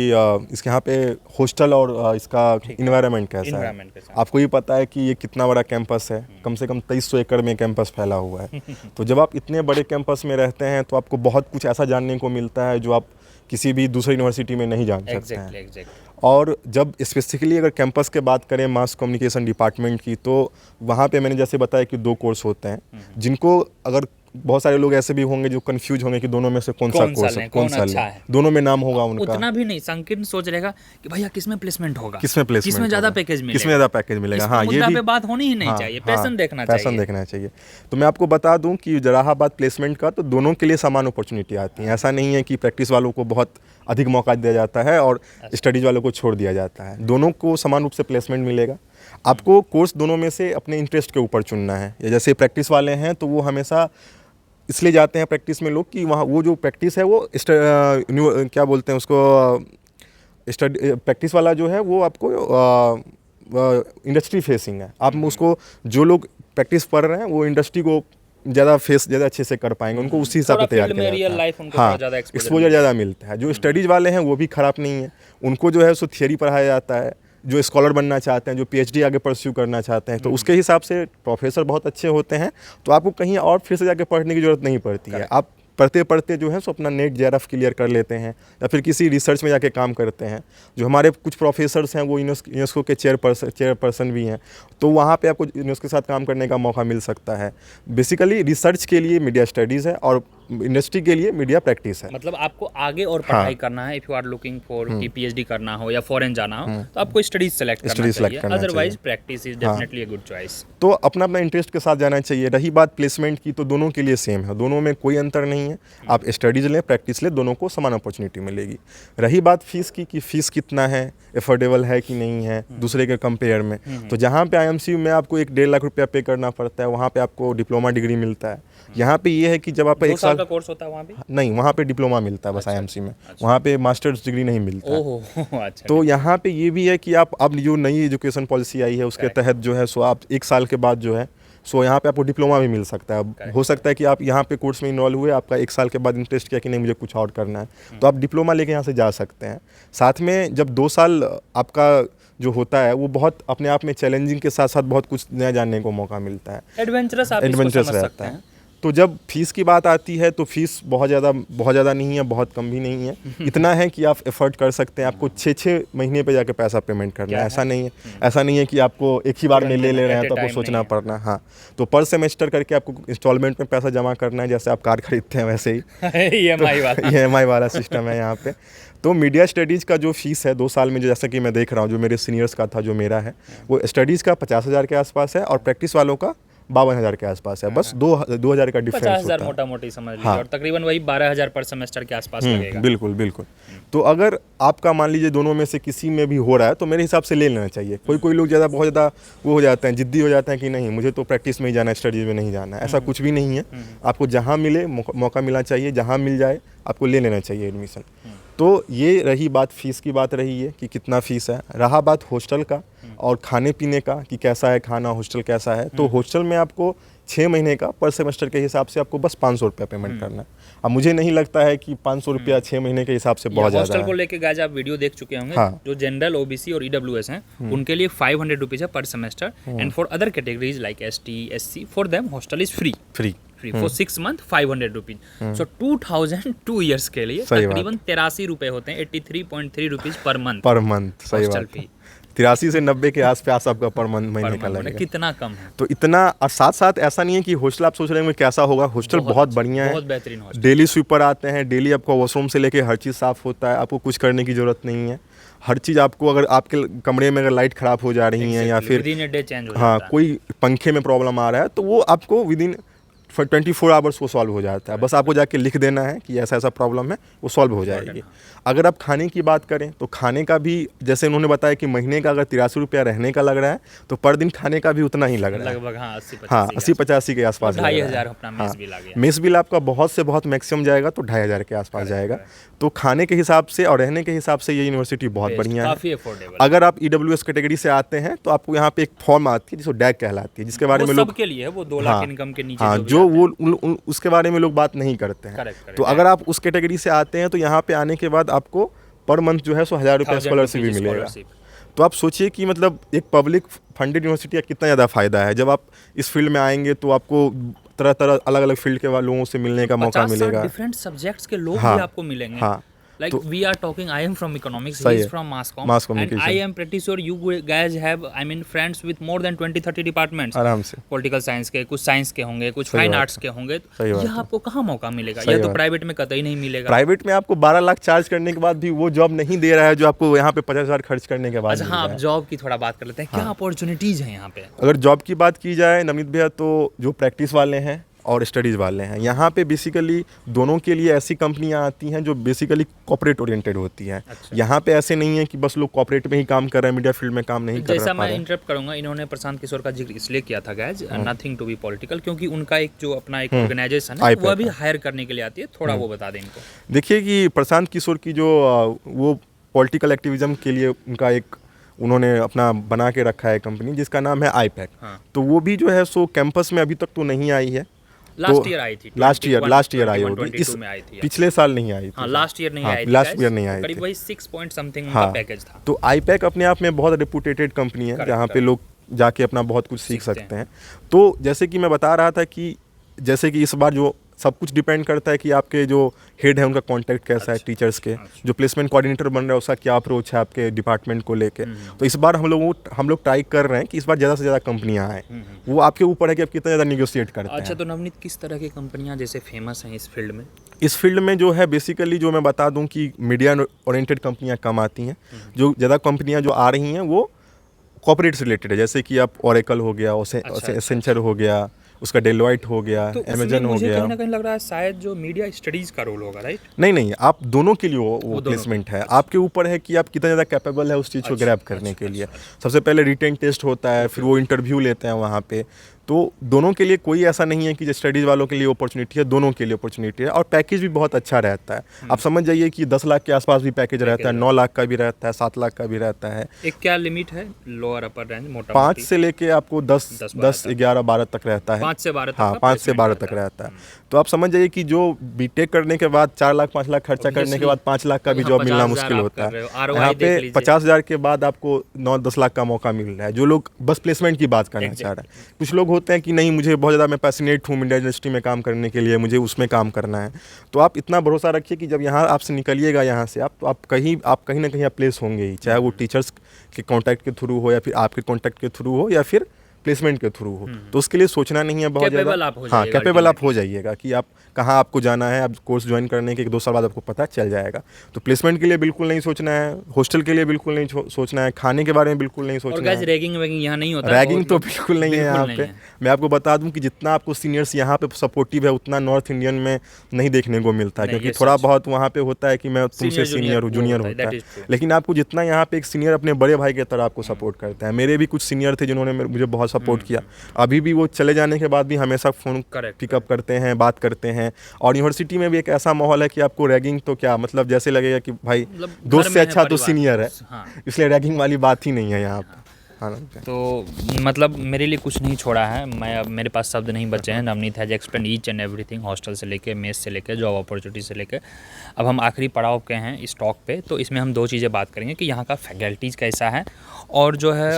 इसके यहाँ पे हॉस्टल और इसका इन्वायरमेंट कैसा है। आपको ये पता है कि ये कितना बड़ा कैंपस है, कम से कम 2300 एकड़ में कैंपस फैला हुआ है। तो जब आप इतने बड़े कैंपस में रहते हैं तो आपको बहुत कुछ ऐसा जानने को मिलता है जो आप किसी भी दूसरी यूनिवर्सिटी में नहीं जान सकते हैं। और जब स्पेसिफिकली अगर कैंपस के बात करें मास कम्युनिकेशन डिपार्टमेंट की, तो वहाँ पे मैंने जैसे बताया कि 2 कोर्स होते हैं, जिनको अगर बहुत सारे लोग ऐसे भी होंगे जो कंफ्यूज होंगे कि दोनों में से कौन सा कोर्स है, कौन सा अच्छा है। दोनों में नाम होगा उनका, उतना भी नहीं संकीर्ण सोच रहेगा कि भैया किसमें प्लेसमेंट होगा, किसमें ज़्यादा पैकेज मिलेगा। हाँ, ये भी बात होनी ही नहीं चाहिए, पैशन देखना चाहिए। तो मैं आपको बता दूं कि जहाँ बात प्लेसमेंट का, तो दोनों के लिए समान अपॉर्चुनिटी आती है। ऐसा नहीं है कि प्रैक्टिस वालों को बहुत अधिक मौका दिया जाता है और स्टडीज वालों को छोड़ दिया जाता है। दोनों को समान रूप से प्लेसमेंट मिलेगा। आपको कोर्स दोनों में से अपने इंटरेस्ट के ऊपर चुनना है। जैसे प्रैक्टिस वाले हैं तो वो हमेशा इसलिए जाते हैं प्रैक्टिस में लोग कि वहाँ वो जो प्रैक्टिस है वो क्या बोलते हैं उसको, प्रैक्टिस वाला जो है वो आपको इंडस्ट्री फेसिंग है। आप उसको, जो लोग प्रैक्टिस पढ़ रहे हैं वो इंडस्ट्री को ज़्यादा अच्छे से कर पाएंगे, उनको उसी हिसाब से तैयार किया जाता है। हाँ, एक्सपोजर ज़्यादा मिलता है। जो स्टडीज़ वाले हैं वो भी ख़राब नहीं है, उनको जो है सो थियरी पढ़ाया जाता है। जो स्कॉलर बनना चाहते हैं, जो PhD आगे परस्यू करना चाहते हैं, तो उसके हिसाब से प्रोफेसर बहुत अच्छे होते हैं, तो आपको कहीं और फिर से जाके पढ़ने की ज़रूरत नहीं पड़ती है। आप पढ़ते पढ़ते जो है सो अपना नेट जेआरएफ क्लियर कर लेते हैं या फिर किसी रिसर्च में जाके काम करते हैं। जो हमारे कुछ प्रोफेसर्स हैं वो यूनेस्को के चेयरपर्सन भी हैं, तो वहाँ पे आपको यूनेस्को के साथ काम करने का मौका मिल सकता है। बेसिकली रिसर्च के लिए मीडिया स्टडीज़ है और इंडस्ट्री के लिए मीडिया प्रैक्टिस है। मतलब आपको आगे और पढ़ाई करना है, if you are looking for कि पीएचडी करना हो या फॉरेन जाना हो तो आपको स्टडीज सेलेक्ट करना चाहिए, otherwise practice is definitely a good choice. तो अपना अपना इंटरेस्ट के साथ जाना चाहिए। रही बात प्लेसमेंट की, तो दोनों के लिए सेम है, दोनों में कोई अंतर नहीं है। आप स्टडीज़ लें, प्रैक्टिस लें, दोनों को समान अपॉर्चुनिटी मिलेगी। रही बात फीस की कि फ़ीस कितना है, एफोर्डेबल है कि नहीं है दूसरे के कंपेयर में, तो जहाँ पे IMCU में आपको 1-1.5 लाख रुपया पे करना पड़ता है, वहाँ पे आपको डिप्लोमा डिग्री मिलता है। यहाँ पे ये है कि जब आप 1 साल का कोर्स होता है वहाँ पे? नहीं, वहाँ पे डिप्लोमा मिलता है बस IMC में, वहाँ पे मास्टर्स डिग्री नहीं मिलता है। अच्छा। तो यहाँ पे ये भी है कि आप अब जो नई एजुकेशन पॉलिसी आई है उसके तहत जो है सो आप 1 साल के बाद जो है सो यहाँ पे आपको डिप्लोमा भी मिल सकता है। हो सकता है कि आप यहाँ पे कोर्स में इन्वॉल्व हुए, आपका 1 साल के बाद इंटरेस्ट किया कि नहीं मुझे कुछ और करना है, तो आप डिप्लोमा लेके यहाँ से जा सकते हैं। साथ में जब 2 साल आपका जो होता है वो बहुत अपने आप में चैलेंजिंग के साथ साथ बहुत कुछ नया जानने को मौका मिलता है, एडवेंचरस आप इसको समझ सकते हैं। तो जब फीस की बात आती है तो फीस बहुत ज़्यादा नहीं है, बहुत कम भी नहीं है। इतना है कि आप एफर्ट कर सकते हैं। आपको 6-6 महीने पे जाके पैसा पेमेंट करना है, ऐसा नहीं है कि आपको एक ही बार में ले रहे हैं तो आपको सोचना पड़ना। हाँ, तो पर सेमेस्टर करके आपको इंस्टॉलमेंट में पैसा जमा करना है, जैसे आप कार खरीदते हैं वैसे ही EMI वाला सिस्टम है यहाँ पे। तो मीडिया स्टडीज़ का जो फीस है 2 साल में, जैसा कि मैं देख रहा हूँ जो मेरे सीनियर्स का था, जो मेरा है, वो स्टडीज़ का 50,000 के आसपास है और प्रैक्टिस वालों का 52,000 के आसपास है। बस 2,000 का डिफरेंस होता है। 50,000 मोटा मोटी समझ लीजिए, और तकरीबन वही 12,000 पर सेमेस्टर के आसपास लगेगा। बिल्कुल। तो अगर आपका मान लीजिए दोनों में से किसी में भी हो रहा है तो मेरे हिसाब से ले लेना चाहिए। कोई लोग बहुत ज़्यादा वो हो जाते हैं, जिद्दी हो जाते हैं कि नहीं मुझे तो प्रैक्टिस में ही जाना है, स्टडीज़ में नहीं जाना है। ऐसा कुछ भी नहीं है। आपको जहाँ मिले मौका मिलना चाहिए, जहाँ मिल जाए आपको ले लेना चाहिए एडमिशन। तो ये रही बात फीस की बात रही है कि कितना फ़ीस है। रहा बात हॉस्टल का और खाने पीने का कि कैसा है खाना, हॉस्टल कैसा है, तो हॉस्टल में आपको 6 महीने का पर सेमेस्टर के हिसाब से आपको बस 500 रुपया पेमेंट करना है। अब मुझे नहीं लगता है कि 500 रुपया 6 महीने के हिसाब से बहुत ज़्यादा है। हॉस्टल को लेके गाइस आप वीडियो देख चुके होंगे। हाँ। जो जनरल, OBC और EWS हैं उनके लिए 500 रुपीज़ है पर semester, and for other categories like ST, SC for them hostel is free for 6 month 500 rupees. So 2002 years के लिए तकरीबन 83 रुपए होते हैं, 83.3 रुपीज पर मंथ। सही बात है। 83 से 90 के आसपास आपका पर महीने का लगेगा। कितना कम है। तो इतना, और साथ साथ ऐसा नहीं है कि हॉस्टल आप सोच रहे हैं कैसा होगा, हॉस्टल बहुत बढ़िया है, बहुत बेहतरीन हॉस्टल। डेली स्वीपर आते हैं, डेली आपको वॉशरूम से लेके हर चीज़ साफ़ होता है, आपको कुछ करने की ज़रूरत नहीं है। हर चीज़ आपको, अगर आपके कमरे में अगर लाइट ख़राब हो जा रही है या फिर कोई पंखे में प्रॉब्लम आ रहा है तो वो आपको विदिन 24 आवर्स वो सॉल्व हो जाता है। बस आपको जाके लिख देना है कि ऐसा प्रॉब्लम है, वो सॉल्व हो जाएगी। अगर आप खाने की बात करें तो खाने का भी जैसे उन्होंने बताया कि महीने का अगर 83 रुपया रहने का लग रहा है तो पर दिन खाने का भी उतना ही लग रहा है, लगभग 80-85 के आसपास। 2,500 मेस बिल आपका बहुत से बहुत मैक्सिमम जाएगा तो 2,500 के आसपास जाएगा। तो खाने के हिसाब से और रहने के हिसाब से ये यूनिवर्सिटी बहुत बढ़िया है। अगर आप EWS कैटेगरी से आते हैं तो आपको यहाँ पे एक फॉर्म आती है जिसको डैग कहलाती है, जिसके बारे में लोग सबके लिए है, वो 2 लाख इनकम के नीचे जो वो उसके बारे में लोग बात नहीं करते हैं। तो अगर आप उस कैटेगरी से आते हैं तो यहाँ पे आने के बाद आपको पर मंथ जो है 1,000 रुपया स्कॉलरशिप भी मिलेगा। तो आप सोचिए कि मतलब एक पब्लिक फंडेड यूनिवर्सिटी का कितना ज़्यादा फ़ायदा है। जब आप इस फील्ड में आएंगे तो आपको तरह अलग फील्ड के लोगों से मिलने का मौका मिलेगा। डिफरेंट सब्जेक्ट्स के लोग भी आपको मिलेंगे। Like we are talking, I am from economics, he is from mass communication, and I am pretty sure you guys have, I mean, friends with more than 20-30 departments. आराम से पॉलिटिकल साइंस के, कुछ science के होंगे, कुछ fine arts के होंगे। यह आपको कहाँ मौका मिलेगा? यह तो प्राइवेट में कतई नहीं मिलेगा। प्राइवेट में आपको 12 लाख चार्ज करने के बाद भी वो जॉब नहीं दे रहा है जो आपको यहाँ पे 50,000 खर्च करने के बाद। हाँ, अब जॉब की थोड़ा बात कर लेते हैं। क्या अपॉर्चुनिटीज हैं यहाँ पे? अगर जॉब की बात की जाए नवनीत भैया, तो जो प्रैक्टिस वाले हैं और स्टडीज़ वाले हैं, यहाँ पे बेसिकली दोनों के लिए ऐसी कंपनियाँ आती हैं जो बेसिकली कॉर्पोरेट ओरिएंटेड होती हैं। अच्छा। यहाँ पे ऐसे नहीं है कि बस लोग कॉर्पोरेट में ही काम कर रहे हैं, मीडिया फील्ड में काम नहीं कर रहे हैं। जैसा मैं इंटरप्ट करूँगा, इन्होंने प्रशांत किशोर का जिक्र इसलिए किया था guys, nothing to be political, क्योंकि उनका एक जो अपना एक ऑर्गेनाइजेशन है वह भी हायर करने के लिए आती है। थोड़ा वो बता दें इनको। देखिए कि प्रशांत किशोर की जो वो पॉलिटिकल एक्टिविज्म के लिए उनका एक उन्होंने अपना बना के रखा है कंपनी जिसका नाम है IPAC। तो वो भी जो है सो कैंपस में अभी तक तो नहीं आई है। लास्ट ईयर आई थी, लास्ट ईयर आई होगी, इस पिछले साल नहीं आई थी। लास्ट ईयर नहीं आई थी, लास्ट ईयर नहीं आई थी, करीब वही 6 पॉइंट समथिंग उनका पैकेज था। तो IPAC अपने आप में बहुत रेपुटेटेड कंपनी है जहाँ पे लोग जाके अपना बहुत कुछ सीख सकते हैं। तो जैसे कि मैं बता रहा था कि जैसे कि इस बार जो सब कुछ डिपेंड करता है कि आपके जो हेड है उनका कॉन्टैक्ट कैसा है टीचर्स के, जो प्लेसमेंट कोऑर्डिनेटर बन रहा है उसका क्या अप्रोच है आपके डिपार्टमेंट को लेके। तो इस बार हम लोग ट्राई कर रहे हैं कि इस बार ज़्यादा से ज़्यादा कंपनियाँ आएँ। वो आपके ऊपर है कि आप कितना ज़्यादा निगोशिएट करते हैं। अच्छा, तो नवनीत किस तरह की कंपनियां जैसे फेमस हैं इस फील्ड में? इस फील्ड में जो है बेसिकली जो मैं बता दूं कि मीडिया ओरिएंटेड कंपनियां कम आती हैं। जो ज़्यादा कंपनियां जो आ रही हैं वो कॉर्पोरेट से रिलेटेड है, जैसे कि आप ओरेकल हो गया, एसेंचर हो गया, उसका डेलोइट हो गया, तो अमेजन हो मुझे गया। कहीं ना कहीं लग रहा है शायद जो मीडिया स्टडीज़ का रोल होगा, राइट? नहीं, आप दोनों के लिए वो प्लेसमेंट है। आपके ऊपर है कि आप कितना ज़्यादा कैपेबल है उस चीज़ को ग्रैब करने के लिए। सबसे पहले रिटेन टेस्ट होता है, फिर वो इंटरव्यू लेते हैं वहाँ पे। तो दोनों के लिए कोई ऐसा नहीं है कि जो स्टडीज़ वालों के लिए अपॉर्चुनिटी है, दोनों के लिए अपॉर्चुनिटी है। और पैकेज भी बहुत अच्छा रहता है। आप समझ जाइए कि 10 लाख के आसपास भी पैकेज रहता है, 9 लाख का भी रहता है, 7 लाख का भी रहता है। एक क्या लिमिट है लोअर अपर रेंज मोटा? 5 से लेके आपको 10, 11, 12 तक रहता है। 5 से 12 तक? हाँ, 5 से 12 तक रहता है। तो आप समझ जाइए कि जो बीटेक करने के बाद 4 लाख 5 लाख खर्चा करने के बाद 5 लाख का भी जॉब मिलना मुश्किल होता है। यहाँ पे 50,000 के बाद आपको 9-10 लाख का मौका मिल रहा है, जो लोग बस प्लेसमेंट की बात करना चाह रहे हैं। कुछ लोग होते हैं कि नहीं, मुझे बहुत ज़्यादा मैं पैशनेट हूँ मीडिया इंडस्ट्री में काम करने के लिए, मुझे उसमें काम करना है। तो आप इतना भरोसा रखिए कि जब यहाँ आपसे निकलिएगा यहाँ से आप, तो आप कहीं ना कहीं आप प्लेस होंगे ही, चाहे वो टीचर्स के कॉन्टैक्ट के थ्रू हो या फिर आपके कॉन्टैक्ट के थ्रू हो या फिर प्लेसमेंट के थ्रू हो। तो उसके लिए सोचना नहीं है बहुत ज़्यादा। हाँ, कैपेबल आप हो जाइएगा कि आप कहाँ आपको जाना है। आप कोर्स ज्वाइन करने के 1-2 साल बाद आपको पता चल जाएगा। तो प्लेसमेंट के लिए बिल्कुल नहीं सोचना है, हॉस्टल के लिए बिल्कुल नहीं सोचना है, खाने के बारे में बिल्कुल नहीं सोचना है। रैगिंग वैगिंग यहाँ नहीं होता? रैगिंग तो बिल्कुल नहीं है यहाँ पे। मैं आपको बता दूं कि जितना आपको सीनियर्स यहाँ पे सपोर्टिव है उतना नॉर्थ इंडियन में नहीं देखने को मिलता है, क्योंकि थोड़ा बहुत वहाँ पे होता है कि मैं तुमसे सीनियर हूँ, जूनियर होता है। लेकिन आपको जितना यहाँ पे एक सीनियर अपने बड़े भाई की तरह आपको सपोर्ट करता है। मेरे भी कुछ सीनियर थे जिन्होंने मुझे बहुत सपोर्ट किया। अभी भी वो चले जाने के बाद भी हमेशा फ़ोन पिकअप करते हैं, बात करते हैं। और यूनिवर्सिटी में भी एक ऐसा माहौल है कि आपको रैगिंग तो क्या, मतलब जैसे लगेगा कि भाई दोस्त से अच्छा तो सीनियर है। इसलिए रैगिंग वाली बात ही नहीं है यहाँ पर। तो मतलब मेरे लिए कुछ नहीं छोड़ा है, मैं अब मेरे पास शब्द नहीं बचे हैं। Navneet has explain each and everything, hostel से लेके, मेस से लेके, जॉब अपॉर्चुनिटी से लेके। अब हम आखिरी पड़ाव के हैं इस टॉक पे, तो इसमें हम 2 चीज़ें बात करेंगे कि यहाँ का फैकल्टीज़ कैसा है और जो है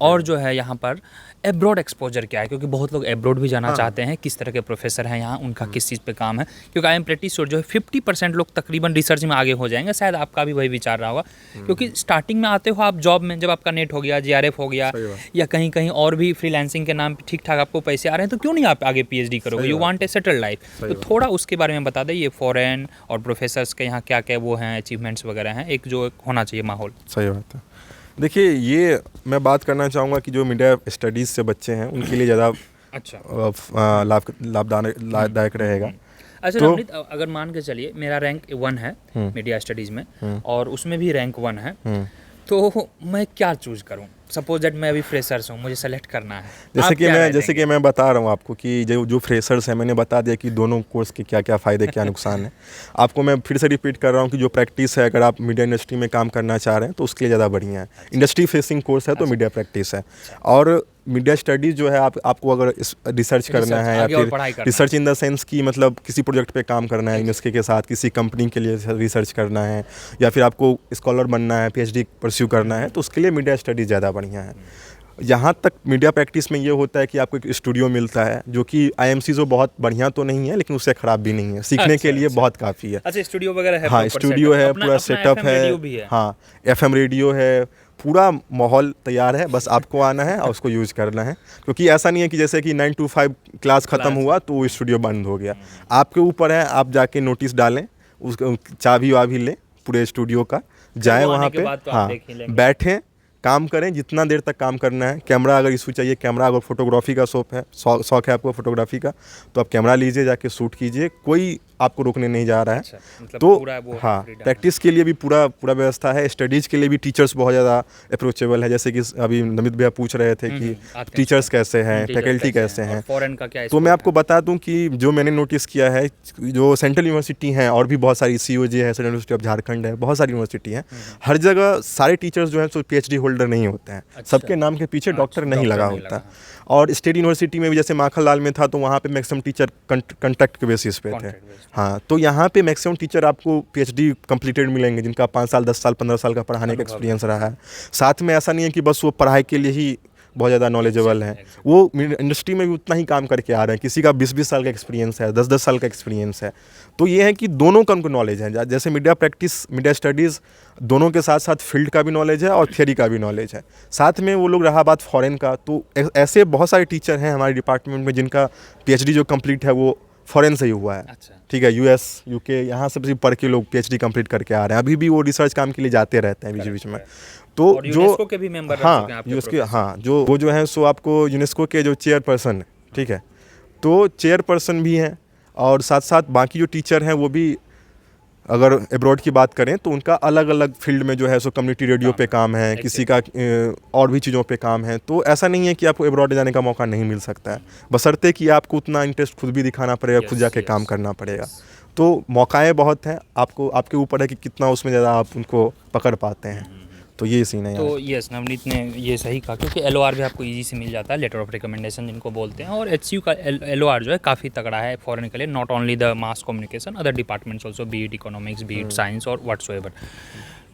और जो है यहाँ पर एब्रॉड एक्सपोजर क्या है, क्योंकि बहुत लोग एब्रॉड भी जाना चाहते हैं। किस तरह के प्रोफेसर हैं यहाँ, उनका किस चीज़ पे काम है, क्योंकि आई एम प्रेटी श्योर जो है 50% लोग तकरीबन रिसर्च में आगे हो जाएंगे। शायद आपका भी वही विचार रहा होगा, क्योंकि स्टार्टिंग में आते हो आप जॉब में, जब आपका नेट हो गया, GRF हो गया या कहीं कहीं और भी फ्रीलांसिंग के नाम पे ठीक ठाक आपको पैसे आ रहे हैं, तो क्यों नहीं आप आगे PhD करोगे? You want a settled life. तो थोड़ा उसके बारे में बता दें, ये फॉरेन और प्रोफेसर्स के यहाँ क्या क्या वो हैं, अचीवमेंट्स वगैरह हैं, एक जो होना चाहिए माहौल। सही बात है। देखिए, ये मैं बात करना चाहूँगा कि जो मीडिया स्टडीज़ से बच्चे हैं उनके लिए ज़्यादा अच्छा लाभदायक रहेगा। अच्छा तो नवनीत, अगर मान के चलिए मेरा रैंक 1 है मीडिया स्टडीज़ में और उसमें भी रैंक 1 है, तो मैं क्या चूज़ करूँ? सपोज दैट मैं अभी फ्रेशर्स हूँ, मुझे सेलेक्ट करना है। जैसे कि मैं बता रहा हूँ आपको कि जो फ्रेशर्स हैं, मैंने बता दिया कि दोनों कोर्स के क्या क्या फ़ायदे क्या नुकसान है। आपको मैं फिर से रिपीट कर रहा हूँ कि जो प्रैक्टिस है, अगर आप मीडिया इंडस्ट्री में काम करना चाह रहे हैं तो उसके लिए ज़्यादा बढ़िया है। इंडस्ट्री फेसिंग कोर्स है तो मीडिया प्रैक्टिस है। और मीडिया स्टडीज़ जो है आपको अगर रिसर्च करना है या फिर रिसर्च इन द सेंस कि मतलब किसी प्रोजेक्ट पे काम करना है यूनेस्को के साथ, किसी कंपनी के लिए रिसर्च करना है या फिर आपको स्कॉलर बनना है, PhD परस्यू करना है, तो उसके लिए मीडिया स्टडीज़ ज़्यादा बढ़िया है। यहाँ तक मीडिया प्रैक्टिस में ये होता है कि आपको एक स्टूडियो मिलता है, जो कि IMC जो बहुत बढ़िया तो नहीं है लेकिन उससे ख़राब भी नहीं है, सीखने के लिए बहुत काफ़ी है। अच्छा, स्टूडियो वगैरह है? हाँ, स्टूडियो है, पूरा सेटअप है। हाँ, FM रेडियो है, पूरा माहौल तैयार है, बस आपको आना है और उसको यूज़ करना है। क्योंकि ऐसा नहीं है कि जैसे कि 9 to 5 क्लास ख़त्म हुआ तो वो स्टूडियो बंद हो गया। आपके ऊपर है, आप जाके नोटिस डालें, उसका चाबी वाबी लें पूरे स्टूडियो का, जाएँ वहाँ पे, हाँ, बैठें, काम करें, जितना देर तक काम करना है। कैमरा अगर इशू चाहिए, कैमरा अगर फोटोग्राफी का शौक है आपको फोटोग्राफी का, तो आप कैमरा लीजिए, जाके शूट कीजिए, कोई आपको रोकने नहीं जा रहा है। अच्छा, मतलब तो हाँ, प्रैक्टिस के लिए भी पूरा व्यवस्था है। स्टडीज़ के लिए भी टीचर्स बहुत ज़्यादा अप्रोचेबल है। जैसे कि अभी नमित भैया पूछ रहे थे कि टीचर्स कैसे हैं, फैकल्टी कैसे हैं, फॉरेन का क्या है? तो मैं आपको बता दूं कि जो मैंने नोटिस किया है, जो सेंट्रल यूनिवर्सिटी हैं और भी बहुत सारी COJ है, सेंट्रल यूनिवर्सिटी ऑफ झारखंड है, बहुत सारी यूनिवर्सिटी हैं, हर जगह सारे टीचर्स जो हैं सो PhD होल्डर नहीं होते हैं। सबके नाम के पीछे डॉक्टर नहीं लगा होता है। और स्टेट यूनिवर्सिटी में भी जैसे माखनलाल में था तो वहाँ पे मैक्सिमम टीचर कॉन्ट्रैक्ट के बेसिस पे थे। हाँ, तो यहाँ पे मैक्सिमम टीचर आपको PhD कंप्लीटेड मिलेंगे, जिनका 5 साल, 10 साल, 15 साल का पढ़ाने का एक्सपीरियंस रहा है। साथ में ऐसा नहीं है कि बस वो पढ़ाई के लिए ही बहुत ज़्यादा नॉलेजेबल हैं, वो इंडस्ट्री में भी उतना ही काम करके आ रहे हैं। किसी का 20-20 साल का एक्सपीरियंस है, 10-10 साल का एक्सपीरियंस है। तो ये है कि दोनों का उनको नॉलेज है, जैसे मीडिया प्रैक्टिस, मीडिया स्टडीज़, दोनों के साथ साथ फील्ड का भी नॉलेज है और थियरी का भी नॉलेज है। साथ में वो लोग, रहा बात फॉरेन का, तो ऐसे बहुत सारे टीचर हैं हमारे डिपार्टमेंट में जिनका पीएचडी जो कंप्लीट है वो फॉरेन से ही हुआ है। अच्छा। ठीक है, यूएस, यूके, यहाँ से भी पढ़ के लोग पीएचडी कंप्लीट करके आ रहे हैं। अभी भी वो रिसर्च काम के लिए जाते रहते हैं बीच बीच में। तो और जो यूनेस्को के भी मेंबर रह चुके हैं हाँ, आपके यूनेस्को, प्रोफेसर। हाँ, जो है सो आपको यूनेस्को के जो चेयरपर्सन है, ठीक है, तो चेयरपर्सन भी हैं, और साथ साथ बाकी जो टीचर हैं वो भी, अगर एब्रॉड की बात करें तो उनका अलग अलग फील्ड में जो है सो कम्युनिटी रेडियो पे काम है, किसी का और भी चीज़ों पे काम है। तो ऐसा नहीं है कि आपको एब्रॉड जाने का मौका नहीं मिल सकता है, बशर्ते कि आपको उतना इंटरेस्ट खुद भी दिखाना पड़ेगा, खुद जाके काम करना पड़ेगा। तो मौकाएं बहुत हैं, आपको, आपके ऊपर है कि कितना उसमें ज़्यादा आप उनको पकड़ पाते हैं। तो ये सीन है। तो यस, नवनीत ने ये सही कहा, क्योंकि एलओआर भी आपको इजी से मिल जाता है, लेटर ऑफ रिकमेंडेशन जिनको बोलते हैं। और एचसीयू का एलओआर जो है काफ़ी तगड़ा है फॉरेन के लिए, not only the mass communication, other departments also, B it economics, B it science और व्हाट्सोएवर।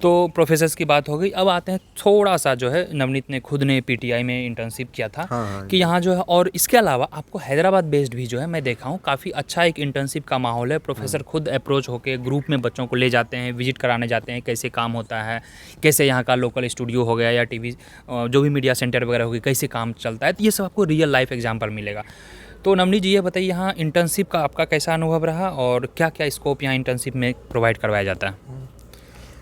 तो प्रोफेसर्स की बात हो गई, अब आते हैं थोड़ा सा जो है, नवनीत ने खुद ने पीटीआई में इंटर्नशिप किया था। हाँ, कि यहाँ जो है, और इसके अलावा आपको हैदराबाद बेस्ड भी जो है मैं देखा हूँ, काफ़ी अच्छा एक इंटर्नशिप का माहौल है। प्रोफेसर खुद अप्रोच होकर ग्रुप में बच्चों को ले जाते हैं, विजिट कराने जाते हैं, कैसे काम होता है, कैसे यहाँ का लोकल स्टूडियो हो गया या टीवी जो भी मीडिया सेंटर वगैरह हो गई, कैसे काम चलता है। तो ये सब आपको रियल लाइफ एग्जाम्पल मिलेगा। तो नवनीत जी, ये बताइए, यहाँ इंटर्नशिप का आपका कैसा अनुभव रहा और क्या क्या स्कोप यहाँ इंटर्नशिप में प्रोवाइड करवाया जाता है?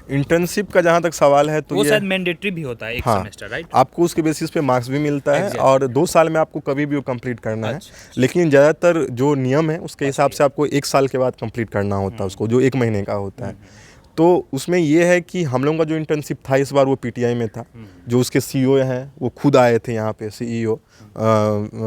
इंटर्नशिप का जहाँ तक सवाल है तो वो ये शायद मैंडेटरी भी होता है एक हाँ, सेमेस्टर, राइट? आपको उसके बेसिस पे मार्क्स भी मिलता है Exactly. और 2 साल में आपको कभी भी वो कंप्लीट करना है। अच्छा। लेकिन ज़्यादातर जो नियम है उसके हिसाब से आपको 1 साल के बाद कंप्लीट करना होता है उसको, जो 1 महीने का होता है। तो उसमें ये है कि हम लोगों का जो इंटर्नशिप था इस बार वो पीटीआई में था। जो उसके सीईओ हैं वो खुद आए थे यहाँ पे, सीईओ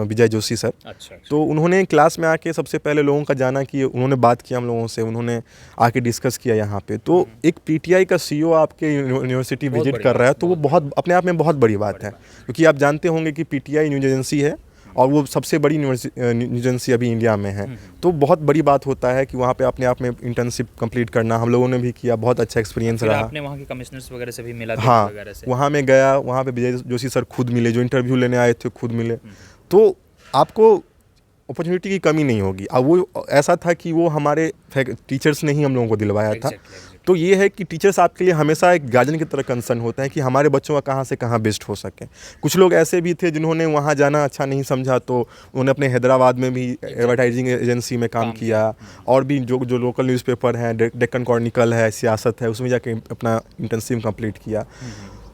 विजय जोशी सर। अच्छा। तो उन्होंने क्लास में आके सबसे पहले लोगों का जाना कि उन्होंने बात किया हम लोगों से, उन्होंने आके डिस्कस किया यहाँ पे। तो एक पीटीआई का सीईओ आपके यूनिवर्सिटी विजिट कर रहा है तो वो बहुत अपने आप में बहुत बड़ी बात है, क्योंकि आप जानते होंगे कि पीटीआई न्यूज एजेंसी है और वो सबसे बड़ी न्यूज एजेंसी अभी इंडिया में है। तो बहुत बड़ी बात होता है कि वहाँ पे अपने आप में इंटर्नशिप कंप्लीट करना। हम लोगों ने भी किया, बहुत अच्छा एक्सपीरियंस रहा। आपने वहाँ के कमिश्नर्स वगैरह से भी मिला? हाँ, वगैरह से? वहाँ में गया, वहाँ पे विजय जोशी सर खुद मिले, जो इंटरव्यू लेने आए थे खुद मिले। तो आपको अपॉर्चुनिटी की कमी नहीं होगी। अब वो ऐसा था कि वो हमारे टीचर्स ने ही हम लोगों को दिलवाया था। तो ये है कि टीचर्स आपके लिए हमेशा एक गार्जियन की तरह कंसर्न होते हैं कि हमारे बच्चों का कहाँ से कहाँ बेस्ट हो सके। कुछ लोग ऐसे भी थे जिन्होंने वहाँ जाना अच्छा नहीं समझा, तो उन्होंने अपने हैदराबाद में भी एडवर्टाइजिंग एजेंसी में काम किया, और भी जो लोकल न्यूज़पेपर हैं, डेक्कन क्रॉनिकल है, सियासत है, उसमें जाके अपना इंटर्नशिप कंप्लीट किया।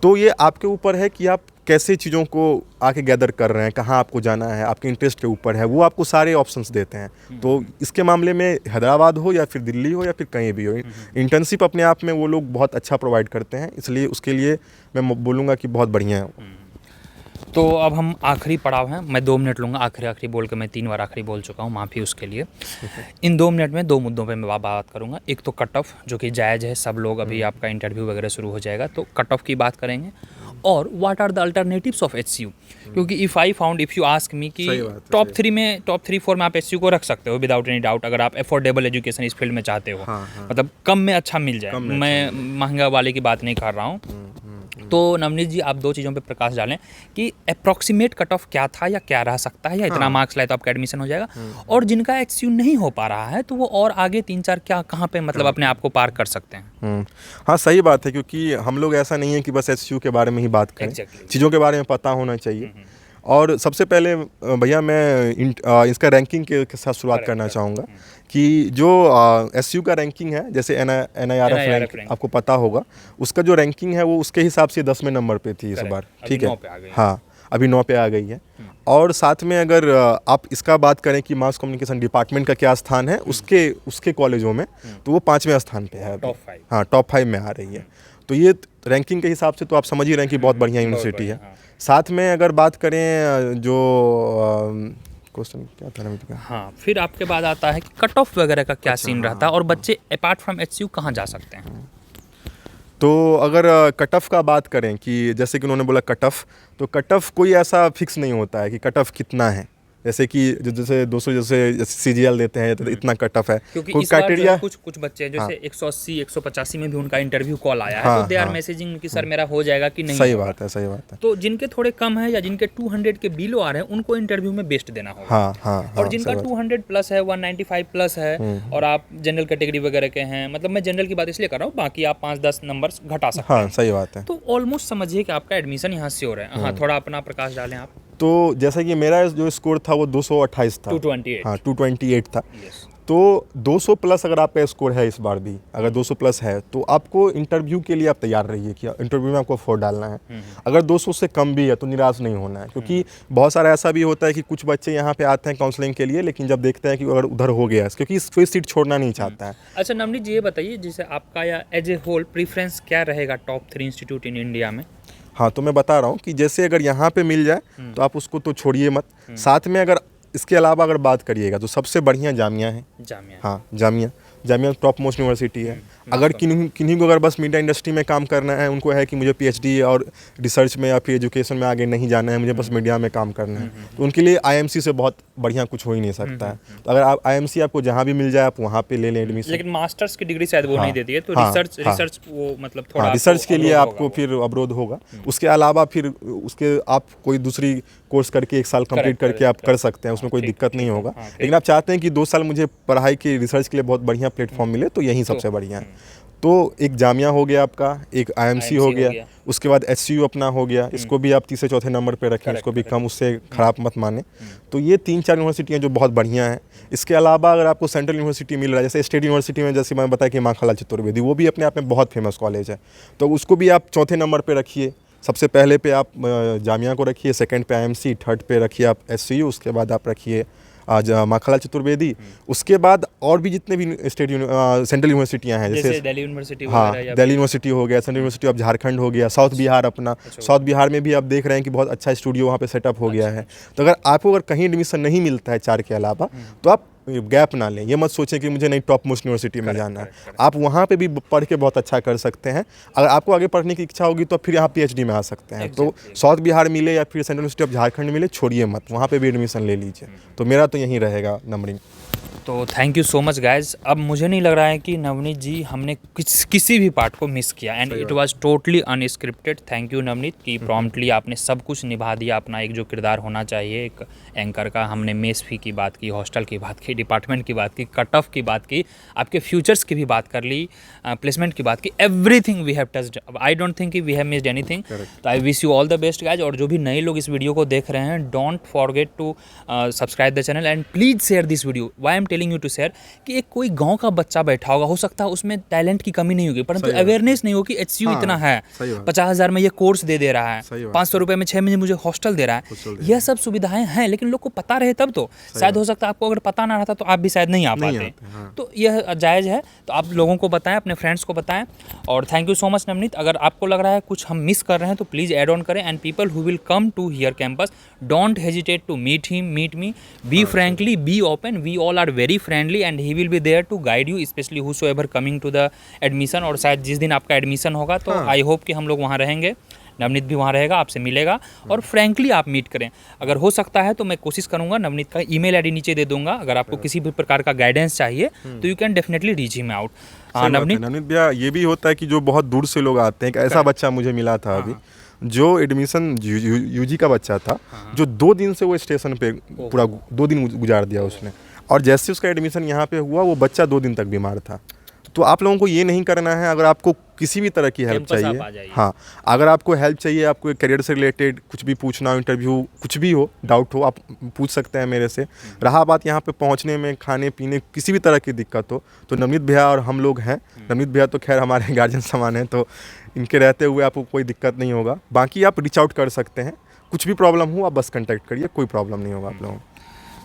तो ये आपके ऊपर है कि आप कैसे चीज़ों को आके गैदर कर रहे हैं, कहाँ आपको जाना है, आपके इंटरेस्ट के ऊपर है, वो आपको सारे ऑप्शंस देते हैं। तो इसके मामले में हैदराबाद हो या फिर दिल्ली हो या फिर कहीं भी हो, इंटर्नशिप अपने आप में वो लोग बहुत अच्छा प्रोवाइड करते हैं, इसलिए उसके लिए मैं बोलूँगा कि बहुत बढ़िया है। तो अब हम आखिरी पड़ाव हैं, मैं 2 मिनट लूँगा, आखिरी बोल के मैं 3 बार आखिरी बोल चुका हूँ, माफ़ी उसके लिए। इन 2 मिनट में 2 मुद्दों पे मैं बात करूँगा। एक तो कट ऑफ, जो कि जायज़ है, सब लोग, अभी आपका इंटरव्यू वगैरह शुरू हो जाएगा तो कट ऑफ की बात करेंगे, और what are the alternatives of HCU. क्योंकि इफ़ यू आस्क मी कि टॉप 3-4 में आप एचसीयू को रख सकते हो विदाउट एनी डाउट, अगर आप अफोर्डेबल एजुकेशन इस फील्ड में चाहते हो। मतलब कम में अच्छा मिल जाए, मैं महंगा वाले की बात नहीं कर रहा हूँ। तो नवनीत जी, आप 2 चीज़ों पे प्रकाश डालें कि अप्रॉक्सीमेट कट ऑफ क्या था या क्या रह सकता है, या इतना मार्क्स लाए तो आपका एडमिशन हो जाएगा, और जिनका एचसीयू नहीं हो पा रहा है तो वो और आगे 3-4 कहाँ पे मतलब अपने आप को पार कर सकते हैं। हाँ, सही बात है, क्योंकि हम लोग ऐसा नहीं है कि बस एचसीयू के बारे में ही बात करें। चीज़ों के बारे में पता होना चाहिए। और सबसे पहले भैया मैं इसका रैंकिंग के साथ शुरुआत करना चाहूँगा कि जो एसयू का रैंकिंग है, जैसे NIRF रैंक आपको पता होगा, उसका जो रैंकिंग है वो उसके हिसाब से 10वें नंबर पे थी इस बार, ठीक है। हाँ, अभी 9 पे आ गई है। और साथ में अगर आप इसका बात करें कि मास कम्युनिकेशन डिपार्टमेंट का क्या स्थान है उसके कॉलेजों में, तो वो 5वें स्थान पे है। हाँ, टॉप 5 में आ रही है। तो ये रैंकिंग के हिसाब से तो आप समझ ही रहे हैं कि बहुत बढ़िया यूनिवर्सिटी है। साथ में अगर बात करें जो क्वेश्चन क्या था ना, हाँ, फिर आपके बाद आता है कि कट ऑफ वगैरह का क्या सीन रहता है, और बच्चे अपार्ट फ्रॉम एचसीयू कहाँ जा सकते हैं। तो अगर कट ऑफ का बात करें कि जैसे कि उन्होंने बोला कट ऑफ, तो कट ऑफ कोई ऐसा फिक्स नहीं होता है कि कट ऑफ कितना है, जैसे कि जैसे 200 जैसे CGL देते हैं तो इतना कट ऑफ है, क्योंकि कोई इस बार जो क्राइटेरिया। है कुछ बच्चे हैं जैसे 180 185 में भी उनका इंटरव्यू कॉल आया है, तो दे आर मैसेजिंग कि सर मेरा हो जाएगा कि नहीं सही होगा। बात है, सही बात है। तो जिनके थोड़े कम है या जिनके 200 के बिलो आ रहे हैं उनको इंटरव्यू में बेस्ट देना होगा। और जिनका 200 प्लस है, 195 प्लस है और आप जनरल कैटेगरी वगैरह के हैं, मतलब मैं जनरल की बात इसलिए कर रहा हूँ, बाकी आप 5-10 नंबर घटा सकते हैं। सही बात है। तो ऑलमोस्ट समझिए कि आपका एडमिशन यहाँ से हो रहा है। हाँ, थोड़ा अपना प्रकाश डालें आप। तो जैसा कि मेरा जो स्कोर था वो 228 था, 228। हाँ 228 था। Yes. तो 200 प्लस अगर आपका स्कोर है इस बार भी, अगर 200 प्लस है तो आपको इंटरव्यू के लिए आप तैयार रहिए कि इंटरव्यू में आपको एफर्ट डालना है। अगर 200 से कम भी है तो निराश नहीं होना है, क्योंकि बहुत सारा ऐसा भी होता है कि कुछ बच्चे यहाँ पे आते हैं काउंसलिंग के लिए, लेकिन जब देखते हैं कि अगर उधर हो गया, क्योंकि कोई सीट छोड़ना नहीं चाहता है। अच्छा नवनीत जी, ये बताइए जैसे आपका या एज ए होल प्रीफरेंस क्या रहेगा टॉप 3 इंस्टीट्यूट इन इंडिया में? हाँ, तो मैं बता रहा हूँ कि जैसे अगर यहाँ पे मिल जाए तो आप उसको तो छोड़िए मत। साथ में अगर इसके अलावा अगर बात करिएगा तो सबसे बढ़िया जामिया है। जामिया। हाँ, जामिया टॉप मोस्ट यूनिवर्सिटी है। अगर किन्हीं को अगर बस मीडिया इंडस्ट्री में काम करना है, उनको है कि मुझे PhD और रिसर्च में या फिर एजुकेशन में आगे नहीं जाना है, मुझे बस मीडिया में काम करना है, तो उनके लिए IMC से बहुत बढ़िया कुछ हो ही नहीं सकता है। तो अगर आप IMC आपको जहाँ भी मिल जाए आप वहाँ पे ले लें एडमिशन। लेकिन मास्टर्स की डिग्री शायद वो नहीं देती है, तो रिसर्च वो मतलब थोड़ा रिसर्च के लिए आपको फिर अवरोध होगा। उसके अलावा फिर उसके आप कोई दूसरी कोर्स करके 1 साल कंप्लीट करके आप कर सकते हैं, उसमें कोई दिक्कत नहीं होगा। लेकिन आप चाहते हैं कि 2 साल मुझे पढ़ाई की रिसर्च के लिए बहुत बढ़िया प्लेटफॉर्म मिले, तो यही सबसे बढ़िया है। तो एक जामिया हो गया आपका, एक IMC हो गया, उसके बाद HCU अपना हो गया। इसको भी आप 3 से 4थे नंबर पे रखें, इसको भी कम उससे ख़राब मत माने। तो ये 3-4 यूनिवर्सिटियाँ जो बहुत बढ़िया हैं। इसके अलावा अगर आपको सेंट्रल यूनिवर्सिटी मिल रहा है, जैसे स्टेट यूनिवर्सिटी में जैसे मैं बताया कि माखनलाल चतुर्वेदी, वो भी अपने आप में बहुत फेमस कॉलेज है, तो उसको भी आप 4थे नंबर पर रखिए। सबसे पहले पे आप जामिया को रखिए, सेकंड पे IMC, थर्ड पे रखिए आप HCU, उसके बाद आप रखिए आज माखनलाल चतुर्वेदी। उसके बाद और भी जितने भी सेंट्रल यूनिवर्सिटियां हैं, जैसे दिल्ली यूनिवर्सिटी, हाँ दिल्ली यूनिवर्सिटी हो गया, सेंट्रल यूनिवर्सिटी ऑफ झारखंड हो गया, साउथ बिहार अपना, साउथ बिहार में भी आप देख रहे हैं कि बहुत अच्छा स्टूडियो वहाँ पे सेटअप हो गया है। तो अगर आपको कहीं एडमिशन नहीं मिलता है 4 के अलावा, तो आप गैप ना लें। ये मत सोचें कि मुझे नहीं टॉप मोस्ट यूनिवर्सिटी में जाना है। आप वहाँ पे भी पढ़ के बहुत अच्छा कर सकते हैं। अगर आपको आगे पढ़ने की इच्छा होगी तो फिर यहाँ PhD में आ सकते हैं। तो साउथ बिहार मिले या फिर सेंट्रल यूनिवर्सिटी ऑफ झारखंड मिले, छोड़िए मत, वहाँ पे भी एडमिशन ले लीजिए। तो मेरा तो यही रहेगा नंबरिंग। तो thank you so much guys. अब मुझे नहीं लग रहा है कि नवनीत जी हमने किसी भी पार्ट को मिस किया, and it was totally unscripted. Thank you Navneet कि प्रॉम्प्टली आपने सब कुछ निभा दिया, अपना एक जो किरदार होना चाहिए एक एंकर का। हमने मेस फी की बात की, हॉस्टल की बात की, डिपार्टमेंट की बात की, कट ऑफ की बात की, आपके फ्यूचर्स की भी बात कर ली, प्लेसमेंट की बात की, everything we have touched. I don't think we have missed anything. तो I wish you all the best guys. और जो भी नए लोग इस वीडियो को देख रहे हैं, don't forget to subscribe the channel and please share this video. Why I am telling you to share कि एक कोई गांव का बच्चा बैठा होगा, हो सकता है उसमें टैलेंट की कमी नहीं होगी, परंतु अवेयरनेस नहीं होगी। HCU इतना है, 50,000 में ये कोर्स दे रहा है, 500 रुपये में 6 महीने मुझे हॉस्टल दे रहा है, यह सब सुविधाएं हैं, लेकिन लोग को पता रहे तब तो। शायद हो सकता है आपको अगर पता ना रहता तो आप भी शायद नहीं आ पाते। तो यह जायज़ है, तो आप लोगों को बताएं, अपने फ्रेंड्स को बताएं। और thank you so much Navneet. अगर आपको लग रहा है कुछ हम मिस कर रहे हैं तो प्लीज़ ऐड ऑन करें। And people who will come to here campus, don't hesitate to meet him, meet me, be frankly, be open, we all are very friendly and he will be there to guide you, specially whosoever coming to the admission. और शायद जिस दिन आपका admission होगा तो I hope कि हम लोग वहाँ रहेंगे, नवनीत भी वहाँ रहेगा, आपसे मिलेगा और फ्रैंकली आप मीट करें। अगर हो सकता है तो मैं कोशिश करूँगा, नवनीत का ईमेल ID नीचे दे दूंगा। अगर आपको किसी भी प्रकार का गाइडेंस चाहिए तो you can definitely reach him out. हाँ नवनीत भैया, ये भी होता है कि जो बहुत दूर से लोग आते हैं। एक ऐसा बच्चा मुझे मिला था अभी, जो एडमिशन UG का बच्चा था, जो 2 दिन से वो स्टेशन पे पूरा 2 दिन गुजार दिया उसने। और जैसे उसका एडमिशन यहाँ पे हुआ, वो बच्चा 2 दिन तक बीमार था। तो आप लोगों को ये नहीं करना है। अगर आपको किसी भी तरह की हेल्प चाहिए, हाँ, अगर आपको हेल्प चाहिए, आपको करियर से रिलेटेड कुछ भी पूछना हो, इंटरव्यू कुछ भी हो, डाउट हो, आप पूछ सकते हैं मेरे से। रहा बात यहाँ पे पहुँचने में, खाने पीने, किसी भी तरह की दिक्कत हो, तो नवनीत भैया और हम लोग हैं। नवनीत भैया तो खैर हमारे गार्जियन समान हैं, तो इनके रहते हुए आपको कोई दिक्कत नहीं होगा। बाकी आप रीच आउट कर सकते हैं, कुछ भी प्रॉब्लम हो आप बस कॉन्टैक्ट करिए, कोई प्रॉब्लम नहीं होगा आप लोगों को।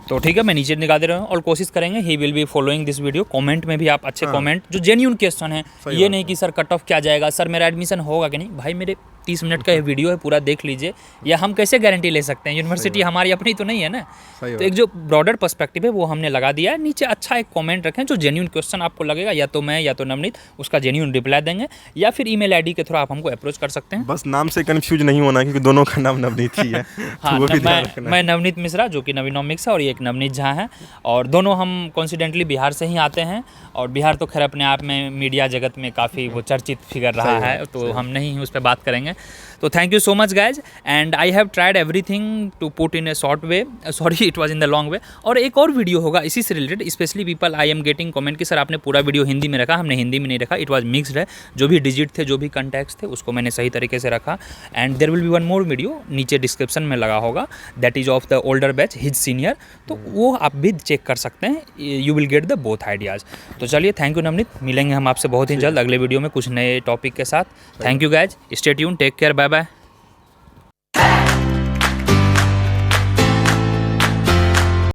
तो ठीक है, मैं नीचे निकाल दे रहा हूँ और कोशिश करेंगे ही will be following this video. Comment में भी आप अच्छे कमेंट, जो जेन्युइन क्वेश्चन है, ये नहीं कि सर कट ऑफ क्या जाएगा, सर मेरा एडमिशन होगा कि नहीं। भाई मेरे 30 मिनट का ये वीडियो है, पूरा देख लीजिए, या हम कैसे गारंटी ले सकते हैं, यूनिवर्सिटी हमारी अपनी तो नहीं है ना। तो एक जो ब्रॉडर पर्सपेक्टिव है वो हमने लगा दिया है। नीचे अच्छा एक कमेंट रखें, जो जेन्यून क्वेश्चन आपको लगेगा, या तो मैं या तो नवनीत उसका जेन्यून रिप्लाई देंगे, या फिर ईमेल आईडी के थ्रू आप हमको अप्रोच कर सकते हैं। बस नाम से कंफ्यूज नहीं होना, क्योंकि दोनों का नाम नवनीत ही है। हाँ, तो वो भी ध्यान रखना। मैं नवनीत मिश्रा, जो कि नवीनोमिक्स है, और ये एक नवनीत झा है, और दोनों हम कॉन्सिडेंटली बिहार से ही आते हैं। और बिहार तो खैर अपने आप में मीडिया जगत में काफ़ी वो चर्चित फिगर रहा है, तो हम नहीं उस पर बात करेंगे। तो thank you so much guys, and I have tried everything to put in a short way, sorry it was in the long way. और एक और वीडियो होगा इसी से related, specially people I am getting comment कि sir आपने पूरा video Hindi में रखा, हमने हिंदी में नहीं रखा, इट वाज मिक्सड है, जो भी डिजिट थे, जो भी कंटेक्स्ट थे, उसको मैंने सही तरीके से रखा। And there will be one more video, नीचे डिस्क्रिप्शन में लगा होगा, that is of the older batch, his senior, तो वो आप भी चेक कर सकते हैं, you will get the both ideas. तो चलिए, थैंक यू नवनीत, मिलेंगे हम आपसे बहुत ही जल्द अगले वीडियो में कुछ नए टॉपिक के साथ। Thank you guys, stay tune, take care, bye bye.